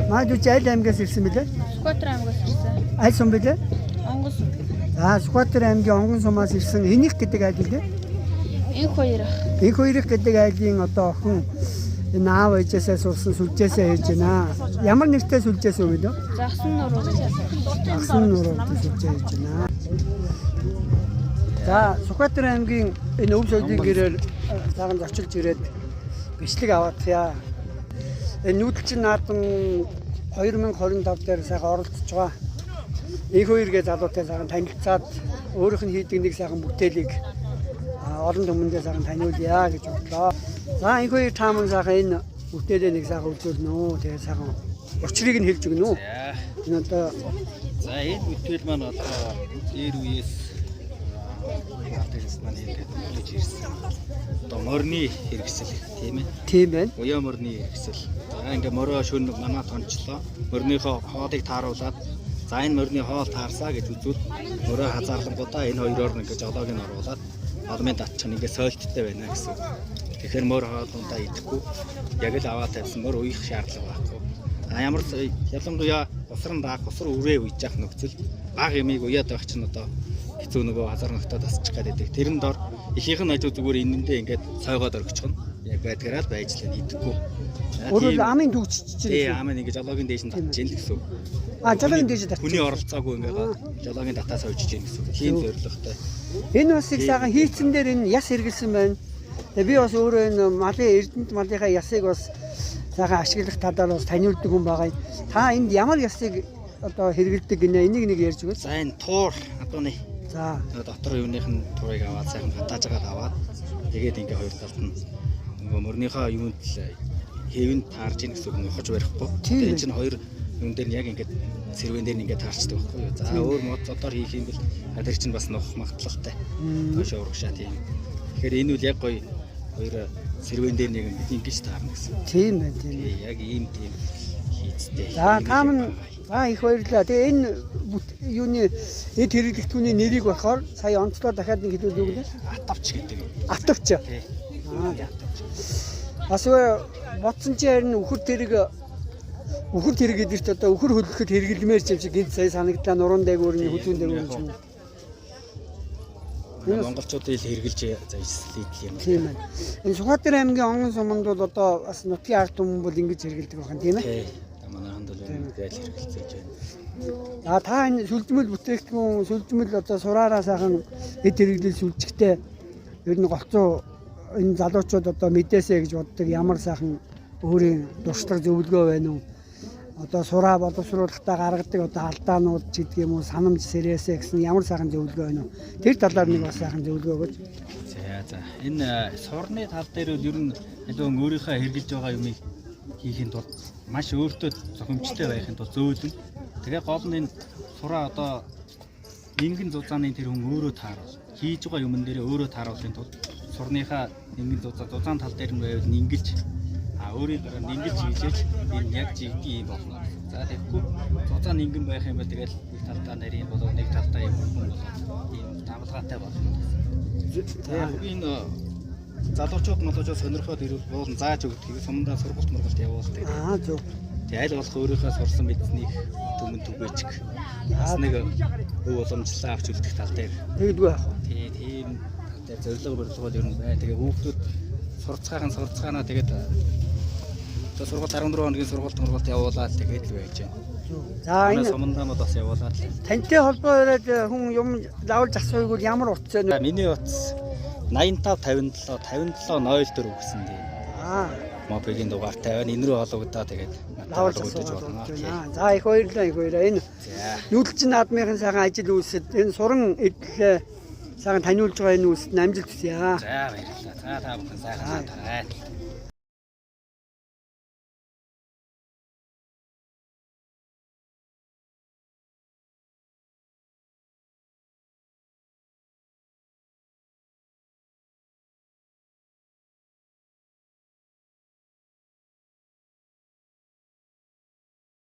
Маад үчи аль аймгаас ирсэн бэлээ? Сүхбаатар аймгаас ирсэн. Аль сум бэлээ? Онгон сум. Сүхбаатар аймгийн Онгон сумаас ирсэн. Энийг гэдэг айл лээ? Энх хоёр ах. Энх хоёрыг гэдэг айлын одоо охин энэ аав ээжээсээ сурсан сүлжээсээ хийж байна. Ямар нэртэй сүлжээс өгөө лөө? Загсан нуруу. Загсан нуруу сүлжээ хийж байна. За Сүхбаатар аймгийн энэ өв соёлын гэрээр цагаан зочилж ирээд бичлэг аваадъя. Энэ нүүдэлчин наадам 2025 дээр сайхан оролцож байгаа. Энх хоёргээ залуутай сайхан танилцаад өөрийнх нь хийдэг нэг сайхан бүтээлийг олон хүмүүстээ сайхан таниулъя гэж бодлоо. За энх хоёр тааман сайхан энэ бүтээлээ нэг сайхан үзүүлнэ үү. Тэгээ сайхан учрыг нь хэлж өгнө үү. Энэ одоо за энэ бүтээл маань одоо дээр үеэс артист маань ингээд үлээж ирсэн. Одоо морины хэрэгсэл тийм ээ. Тийм байна. Уяа морины хэрэгсэл. За ингээд мороо шөнө манаа тончлоо. Морныхоо хоолыг тааруулаад за энэ морины хоол таарсаа гэж үзвэл мороо хазаарлангуудаа энэ хоёроор нэг жолоог нь оруулаад алмын татчих ингээд сойлттой байна гэсэн. Тэгэхээр мор хоолундаа идэхгүй яг л аваа тавьсан мор уух шаардлага байхгүй. Ямар ялангуяа усран даах усар үрээ үйж явах нөхцөл баг ямиг уяад байх чинь одоо хэцүү нөгөө хазар нөхдөд тасчих гэдэг. Тэрэн дор ихийнх нь ажил зүгээр энэндээ ингээд цойгоод орчихно. Яг байдгаараа байж л идэхгүй. Өөрөөр амын төгчж чинь. Тий, амын ингээд жолоогийн дээш нь татж ийн гэсэн. Жолоогийн дээш татж. Хүний оролцоогүй ингээд жолоогийн татаа сойжж ийн гэсэн. Тийм зорилготой. Энэ бас их сайхан хийцэн дээр энэ яс хэрэгэлсэн байна. Тэгээ би бас өөрөө энэ малын эрдэнэт малынхаа ясыг бас сайхан ашиглах талаар бас таниулдаг хүн байгаа. Та энд ямар ясыг одоо хэрэгэлдэг гинэ энийг нэг ярьж өгөөч. За энэ туур адууны. За дотор юуных нь туурыг аваад сайхан хатаажгаад аваад тэгээд ингээ хоёр талд нь нөгөө мөрнийхөө юунд л хэвэн таарж ийн гэсэн үг хож барихгүй. Тэгээд чинь хоёр юм дээр нь яг ингээд сэрвэн дээр нь ингээд таарчдаг байхгүй юу. За өөр мод зодоор хийх юм бол тэр чинь бас нөх магадлалтай. Тошоо урагшаа тийм. Тэгэхээр энэ үл яг гоё хоёр сэрвэн дээр нэг ингэж таарна гэсэн. Тийм байна тийм. Яг ийм тийм хийцтэй. За тааман их баярлалаа. Тэгээ энэ юуны эд хэрэглэгтүүний нэрийг болохоор сая онцлоо дахиад нэг хэлүүл өгнө. Атавч гэдэг. Атавч. Тий. Асуу бодсон чи харин үхэр тэрэг гэдэгт одоо үхэр хөдлөхөд хэрэглэмээр ч юм шиг гинт сая санагдлаа нуруунд дээгүүрний хөдөлгөөн дээгүүр юм. Монголчуудын ил хэрэгжилж зайлсхийд юм. Тийм ээ. Энэ Сүхбаатар аймгийн Онгон суманд бол одоо бас нутгийн ард түмэн бол ингэж хэрэгэлдэг байна тийм ээ. Тий. Манайханд бол ингээд хэрэгжилж байна. Та энэ сүлжмэл бүтээгдэхүүн сүлжмэл одоо сураараа сайхан эд хэрэглэл сүлжигтэй ер нь голцоо энэ залуучууд одоо мэдээсэй гэж боддог ямар сайхан өөрийн дуршлаг зөвлөгөө байна уу? Одоо сураа боловсруулалтаа гаргадаг одоо алдаанууд ч гэдэг юм уу санамж сэрээсэ гэсэн ямар сайхан зөвлөгөө байна уу? Тэр талаар нэг бас сайхан зөвлөгөө өгөөч. За энэ сурны тал дээр бол ер нь илүү өөрийнхөө хэрэгжилж байгаа юмыг хийхин тулд маш өөртөө зохимжтой байхын тулд зөөлөн. Тэгээ гол нь энэ сураа одоо нэгэн зузааны тэр хүн өөрөө тааруул. Хийж байгаа юмн дээр өөрөө тааруулахын тулд сурныхаа нэгэн зузаан тал дээр нь байвал нингэж өөрийн дараа нингэж хийлээж энэ яг жигдий юм болно. За тэгэхгүй зузаан нингэн байх юм бол тэгэл нэг талдаа нарийн болоо нэг талдаа юм болоо ийм давлгаатай болно. Яг энэ залуучууд сонирхоод ирвэл боолн зааж өгдөг. Сумдаа сургалт мургалт явуулдаг. Зөв. Тэгээ аль болох өөрийнхөө сурсан мэдсэнийг түмэн түгээчих. Бас нэг өв уламжлалаа авч үлдэх тал дээр. Тэгдэггүй яах вэ? Тийм тэр зорилго борлогол ер нь бай. Тэгээ хүүхдүүд сурцгаанаа тэгээд одоо сургалт 14 хоногийн сургалт явуулаад тэгээд л байж байна. За энэ сумдаа бас явуулаад л. Тантай холбоо яриад хүн юм лавлж асууйг бол ямар утас вэ? Миний утас 85 57 04 гэсэн тийм. Мобилийн дугаартай байна. Энэ рүү хологдоо тэгээд лавлж асууж болно. За их баярлалаа. Энэ нүүдэлчин наадмын сайхан ажил үйлсэд энэ суран эдлээ сайхан таниулж байгаа энэ үйлсэд амжилт хүсье. За баярлалаа. За та бүхэн сайхан таарай.